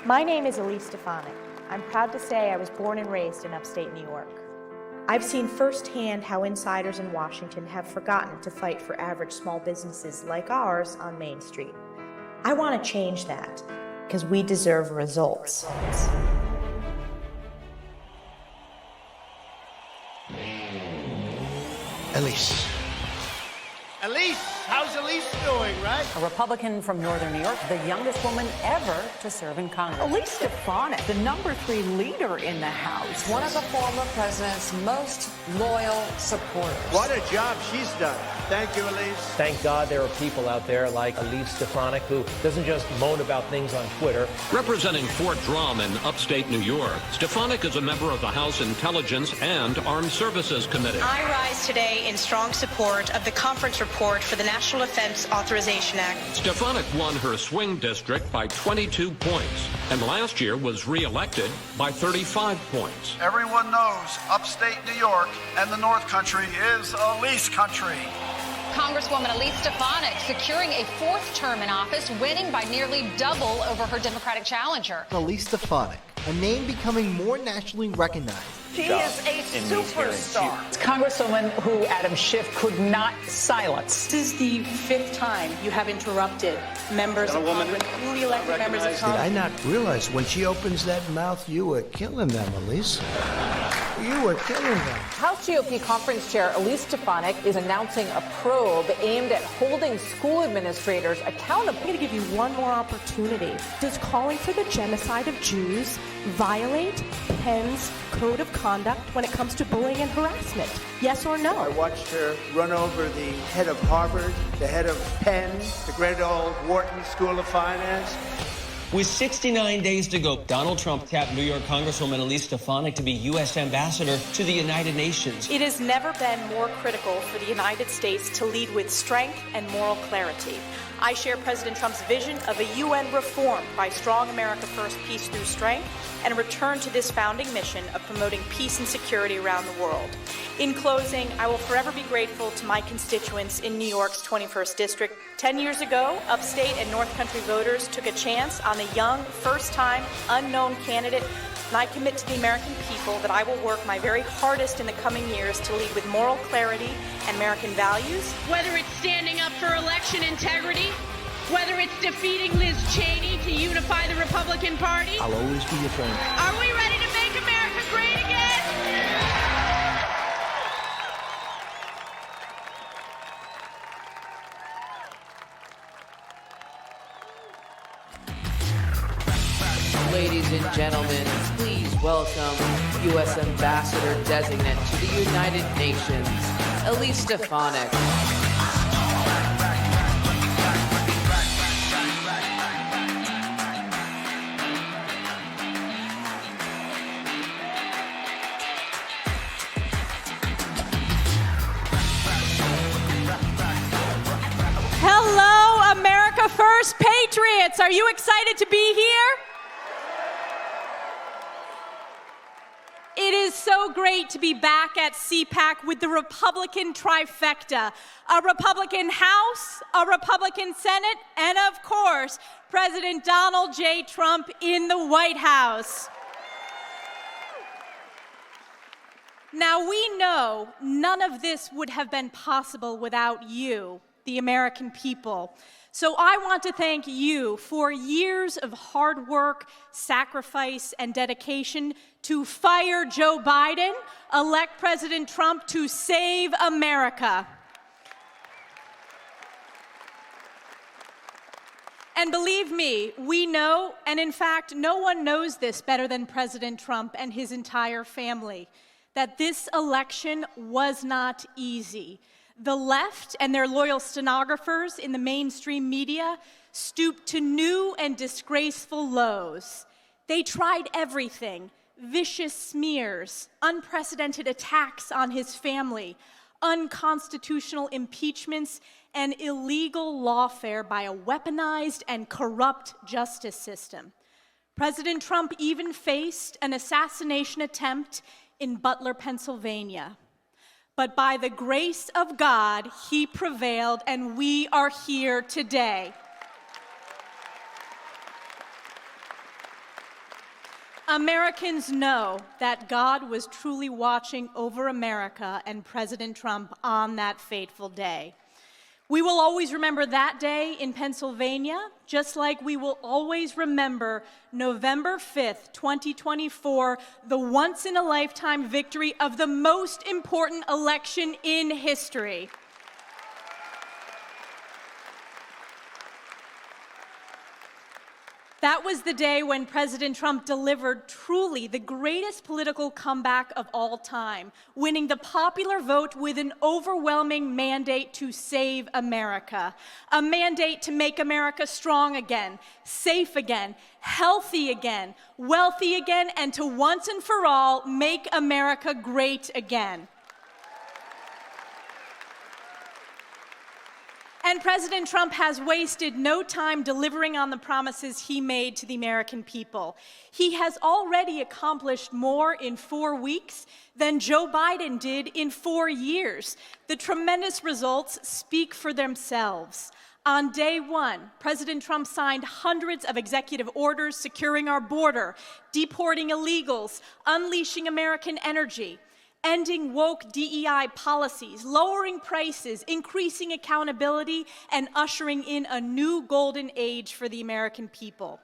My name is Elise Stefanik. I'm proud to say I was born and raised in upstate New York. I've seen firsthand how insiders in Washington have forgotten to fight for average small businesses like ours on Main Street. I want to change that because we deserve results. Elise. Elise! How's Elise doing, right? A Republican from Northern New York, the youngest woman ever to serve in Congress. Elise Stefanik, the #3 leader in the House. One of the former president's most loyal supporters. What a job she's done. Thank you, Elise. Thank God there are people out there like Elise Stefanik who doesn't just moan about things on Twitter. Representing Fort Drum in upstate New York, Stefanik is a member of the House Intelligence and Armed Services Committee. I rise today in strong support of the conference report for the National Defense Authorization Act. Stefanik won her swing district by 22 points and last year was re-elected by 35 points. Everyone knows upstate New York and the North Country is Elise country. Congresswoman Elise Stefanik securing a 4th term in office, winning by nearly double over her Democratic challenger. Elise Stefanik, a name becoming more nationally recognized. She is a superstar. It's Congresswoman who Adam Schiff could not silence. This is the 5th time you have interrupted members of Congress, newly elected members of Congress. Did I not realize when she opens that mouth, you were killing them, Elise? You were killing them. House GOP Conference Chair Elise Stefanik is announcing a probe aimed at holding school administrators accountable. I'm going to give you one more opportunity. Does calling for the genocide of Jews violate Penn's code of conduct when it comes to bullying and harassment? Yes or no? I watched her run over the head of Harvard, the head of Penn, the great old Wharton School of Finance. With 69 days to go, Donald Trump tapped New York Congresswoman Elise Stefanik to be U.S. Ambassador to the United Nations. It has never been more critical for the United States to lead with strength and moral clarity. I share President Trump's vision of a UN reformed by strong America first, peace through strength, and a return to this founding mission of promoting peace and security around the world. In closing, I will forever be grateful to my constituents in New York's 21st District. 10 years ago, upstate and North Country voters took a chance on a young, first-time, unknown candidate, and I commit to the American people that I will work my very hardest in the coming years to lead with moral clarity and American values. Whether it's standing up for election integrity, whether it's defeating Liz Cheney to unify the Republican Party. I'll always be your friend. Are we ready to make America great again? Ladies and gentlemen, please welcome U.S. Ambassador-Designate to the United Nations, Elise Stefanik. Hello, America First Patriots. Are you excited to be here? It is so great to be back at CPAC with the Republican trifecta, a Republican House, a Republican Senate, and of course, President Donald J. Trump in the White House. Now, we know none of this would have been possible without you, the American people. So I want to thank you for years of hard work, sacrifice, and dedication to fire Joe Biden, elect President Trump to save America. And believe me, we know, and in fact, no one knows this better than President Trump and his entire family, that this election was not easy. The left and their loyal stenographers in the mainstream media stooped to new and disgraceful lows. They tried everything: vicious smears, unprecedented attacks on his family, unconstitutional impeachments, and illegal lawfare by a weaponized and corrupt justice system. President Trump even faced an assassination attempt in Butler, Pennsylvania. But by the grace of God, he prevailed, and we are here today. Americans know that God was truly watching over America and President Trump on that fateful day. We will always remember that day in Pennsylvania, just like we will always remember November 5th, 2024, the once-in-a-lifetime victory of the most important election in history. That was the day when President Trump delivered truly the greatest political comeback of all time, winning the popular vote with an overwhelming mandate to save America, a mandate to make America strong again, safe again, healthy again, wealthy again, and to once and for all make America great again. And President Trump has wasted no time delivering on the promises he made to the American people. He has already accomplished more in 4 weeks than Joe Biden did in 4 years. The tremendous results speak for themselves. On day one, President Trump signed hundreds of executive orders securing our border, deporting illegals, unleashing American energy, ending woke DEI policies, lowering prices, increasing accountability, and ushering in a new golden age for the American people.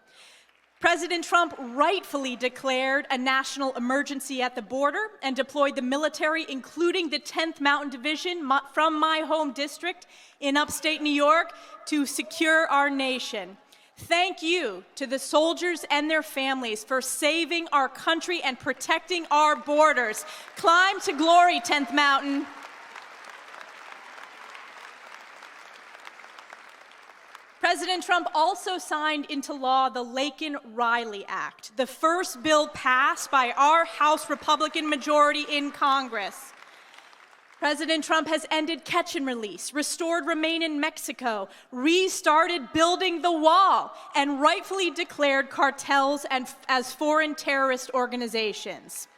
President Trump rightfully declared a national emergency at the border and deployed the military, including the 10th Mountain Division from my home district in upstate New York, to secure our nation. Thank you to the soldiers and their families for saving our country and protecting our borders. Climb to glory, 10th Mountain. President Trump also signed into law the Laken-Riley Act, the first bill passed by our House Republican majority in Congress. President Trump has ended catch and release, restored Remain in Mexico, restarted building the wall, and rightfully declared cartels as foreign terrorist organizations.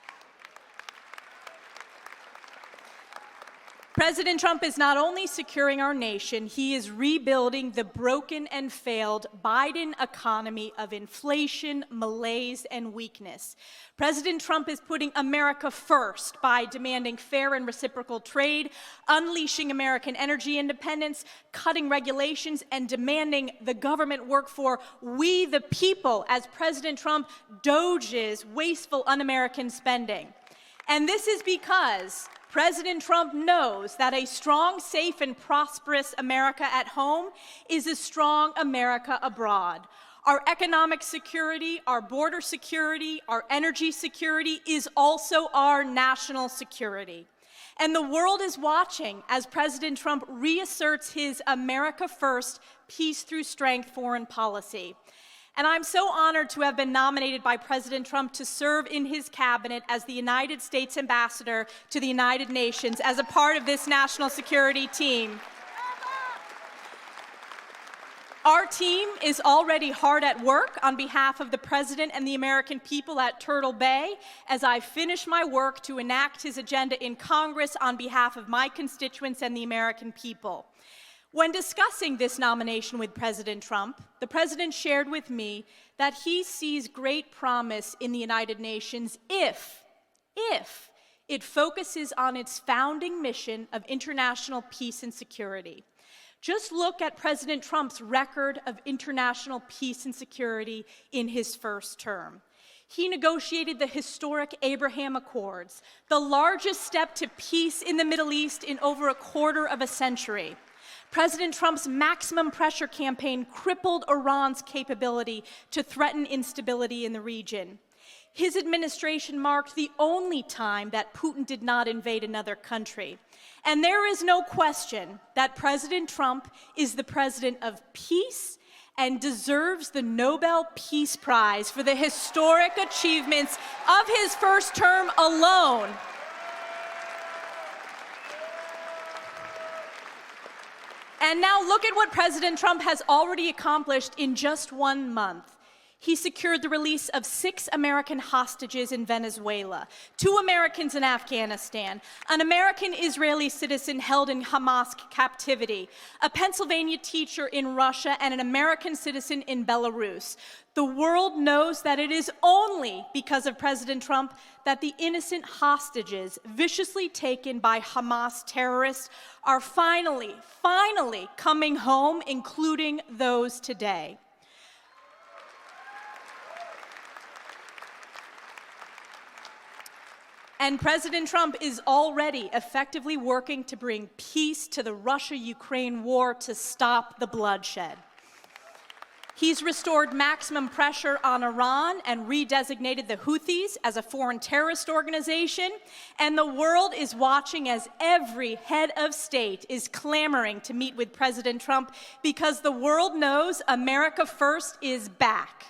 President Trump is not only securing our nation, he is rebuilding the broken and failed Biden economy of inflation, malaise, and weakness. President Trump is putting America first by demanding fair and reciprocal trade, unleashing American energy independence, cutting regulations, and demanding the government work for we the people as President Trump DOGE's wasteful, un-American spending. And this is because President Trump knows that a strong, safe, and prosperous America at home is a strong America abroad. Our economic security, our border security, our energy security is also our national security. And the world is watching as President Trump reasserts his America First, peace through strength foreign policy. And I'm so honored to have been nominated by President Trump to serve in his cabinet as the United States Ambassador to the United Nations as a part of this national security team. Our team is already hard at work on behalf of the President and the American people at Turtle Bay as I finish my work to enact his agenda in Congress on behalf of my constituents and the American people. When discussing this nomination with President Trump, the President shared with me that he sees great promise in the United Nations if it focuses on its founding mission of international peace and security. Just look at President Trump's record of international peace and security in his first term. He negotiated the historic Abraham Accords, the largest step to peace in the Middle East in over a quarter of a century. President Trump's maximum pressure campaign crippled Iran's capability to threaten instability in the region. His administration marked the only time that Putin did not invade another country. And there is no question that President Trump is the president of peace and deserves the Nobel Peace Prize for the historic achievements of his first term alone. And now look at what President Trump has already accomplished in just 1 month. He secured the release of 6 American hostages in Venezuela, 2 Americans in Afghanistan, an American-Israeli citizen held in Hamas captivity, a Pennsylvania teacher in Russia, and an American citizen in Belarus. The world knows that it is only because of President Trump that the innocent hostages viciously taken by Hamas terrorists are finally coming home, including those today. And President Trump is already effectively working to bring peace to the Russia-Ukraine war to stop the bloodshed. He's restored maximum pressure on Iran and redesignated the Houthis as a foreign terrorist organization. And the world is watching as every head of state is clamoring to meet with President Trump because the world knows America First is back.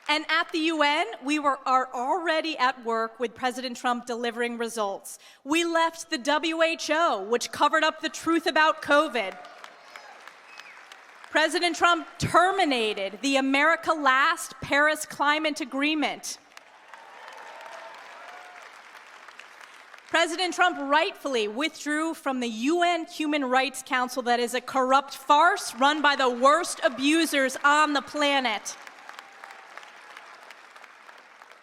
And at the UN, we are already at work with President Trump delivering results. We left the WHO, which covered up the truth about COVID. President Trump terminated the America Last Paris Climate Agreement. President Trump rightfully withdrew from the UN Human Rights Council that is a corrupt farce run by the worst abusers on the planet.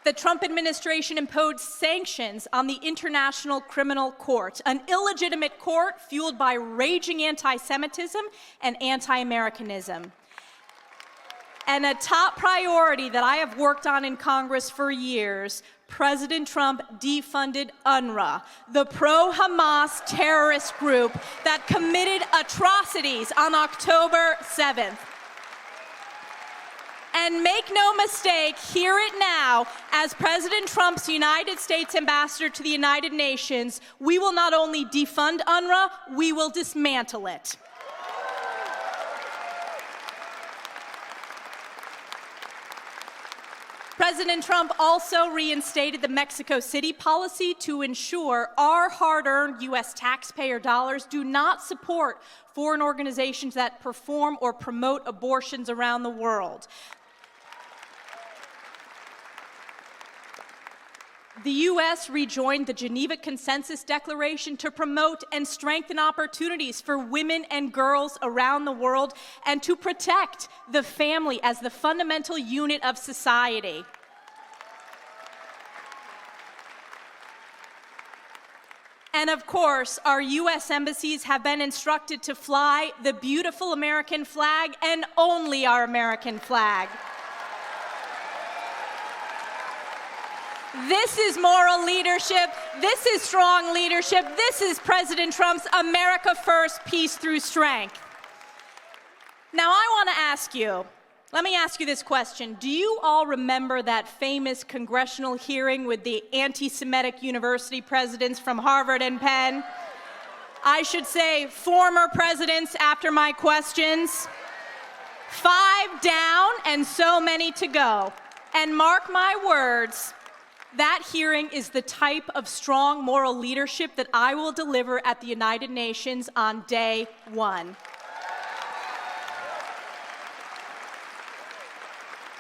The Trump administration imposed sanctions on the International Criminal Court, an illegitimate court fueled by raging anti-Semitism and anti-Americanism. And a top priority that I have worked on in Congress for years, President Trump defunded UNRWA, the pro-Hamas terrorist group that committed atrocities on October 7th. And make no mistake, hear it now, as President Trump's United States Ambassador to the United Nations, we will not only defund UNRWA, we will dismantle it. President Trump also reinstated the Mexico City policy to ensure our hard-earned U.S. taxpayer dollars do not support foreign organizations that perform or promote abortions around the world. The U.S. rejoined the Geneva Consensus Declaration to promote and strengthen opportunities for women and girls around the world and to protect the family as the fundamental unit of society. And of course, our U.S. embassies have been instructed to fly the beautiful American flag and only our American flag. This is moral leadership. This is strong leadership. This is President Trump's America First, peace through strength. Now, I want to ask you, let me ask you this question. Do you all remember that famous congressional hearing with the anti-Semitic university presidents from Harvard and Penn? I should say former presidents after my questions. 5 down and so many to go. And mark my words, that hearing is the type of strong moral leadership that I will deliver at the United Nations on day 1.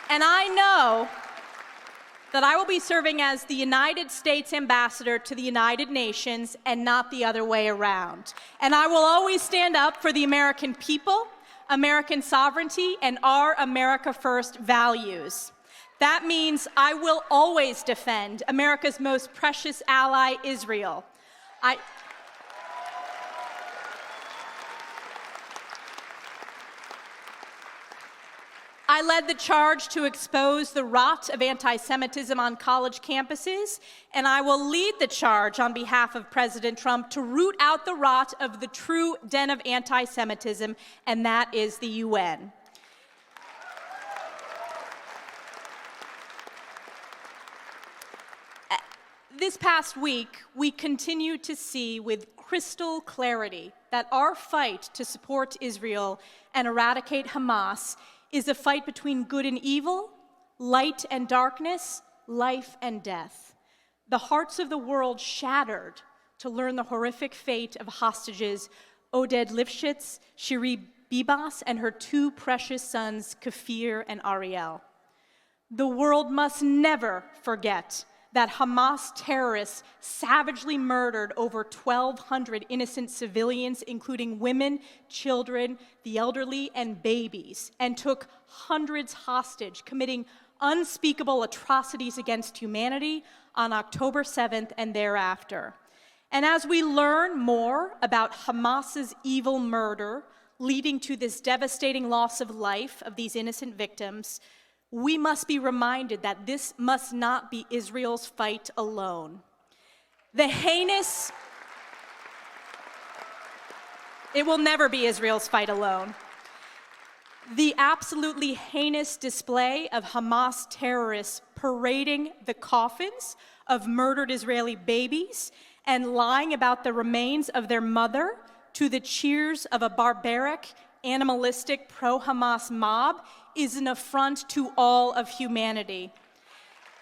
And I know that I will be serving as the United States Ambassador to the United Nations and not the other way around. And I will always stand up for the American people, American sovereignty, and our America First values. That means I will always defend America's most precious ally, Israel. I led the charge to expose the rot of anti-Semitism on college campuses, and I will lead the charge on behalf of President Trump to root out the rot of the true den of anti-Semitism, and that is the UN. This past week, we continue to see with crystal clarity that our fight to support Israel and eradicate Hamas is a fight between good and evil, light and darkness, life and death. The hearts of the world shattered to learn the horrific fate of hostages Oded Lifshitz, Shiri Bibas, and her 2 precious sons, Kafir and Ariel. The world must never forget that Hamas terrorists savagely murdered over 1,200 innocent civilians, including women, children, the elderly, and babies, and took hundreds hostage, committing unspeakable atrocities against humanity on October 7th and thereafter. And as we learn more about Hamas's evil murder leading to this devastating loss of life of these innocent victims, we must be reminded that this must not be Israel's fight alone. It will never be Israel's fight alone. The absolutely heinous display of Hamas terrorists parading the coffins of murdered Israeli babies and lying about the remains of their mother to the cheers of a barbaric, animalistic pro-Hamas mob is an affront to all of humanity.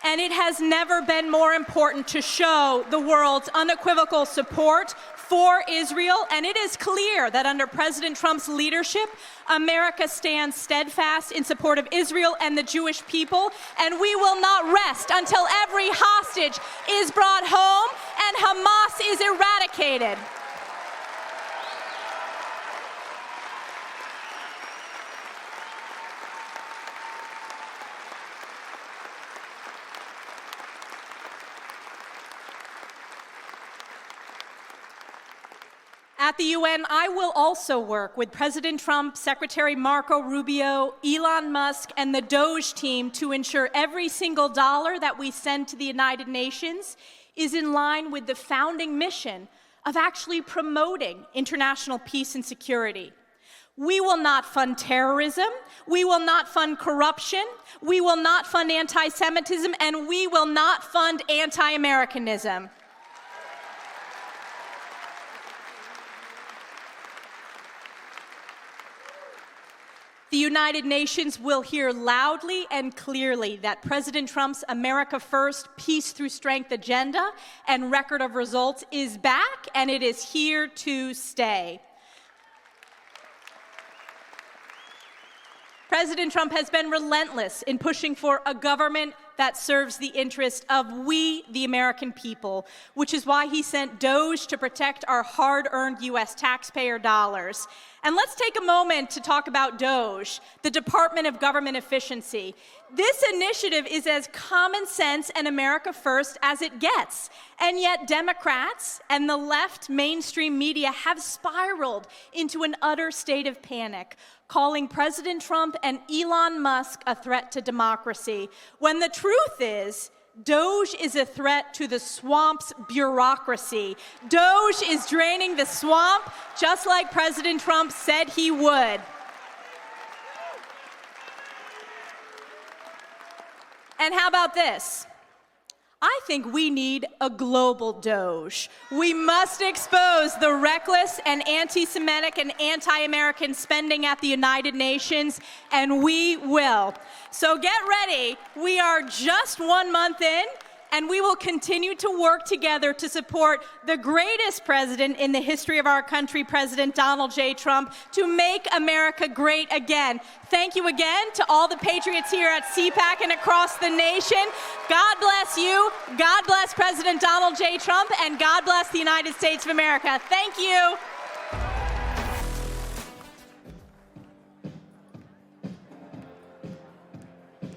And it has never been more important to show the world's unequivocal support for Israel, and it is clear that under President Trump's leadership, America stands steadfast in support of Israel and the Jewish people, and we will not rest until every hostage is brought home and Hamas is eradicated. At the UN, I will also work with President Trump, Secretary Marco Rubio, Elon Musk, and the DOGE team to ensure every single dollar that we send to the United Nations is in line with the founding mission of actually promoting international peace and security. We will not fund terrorism, we will not fund corruption, we will not fund anti-Semitism, and we will not fund anti-Americanism. The United Nations will hear loudly and clearly that President Trump's America First, Peace Through Strength agenda and record of results is back, and it is here to stay. President Trump has been relentless in pushing for a government that serves the interest of we, the American people, which is why he sent DOGE to protect our hard-earned U.S. taxpayer dollars. And let's take a moment to talk about DOGE, the Department of Government Efficiency. This initiative is as common sense and America first as it gets. And yet Democrats and the left mainstream media have spiraled into an utter state of panic, calling President Trump and Elon Musk a threat to democracy, when the truth is, DOGE is a threat to the swamp's bureaucracy. DOGE is draining the swamp just like President Trump said he would. And how about this? I think we need a global DOGE. We must expose the reckless and anti-Semitic and anti-American spending at the United Nations, and we will. So get ready. We are just 1 month in, and we will continue to work together to support the greatest president in the history of our country, President Donald J. Trump, to make America great again. Thank you again to all the patriots here at CPAC and across the nation. God bless you, God bless President Donald J. Trump, and God bless the United States of America. Thank you.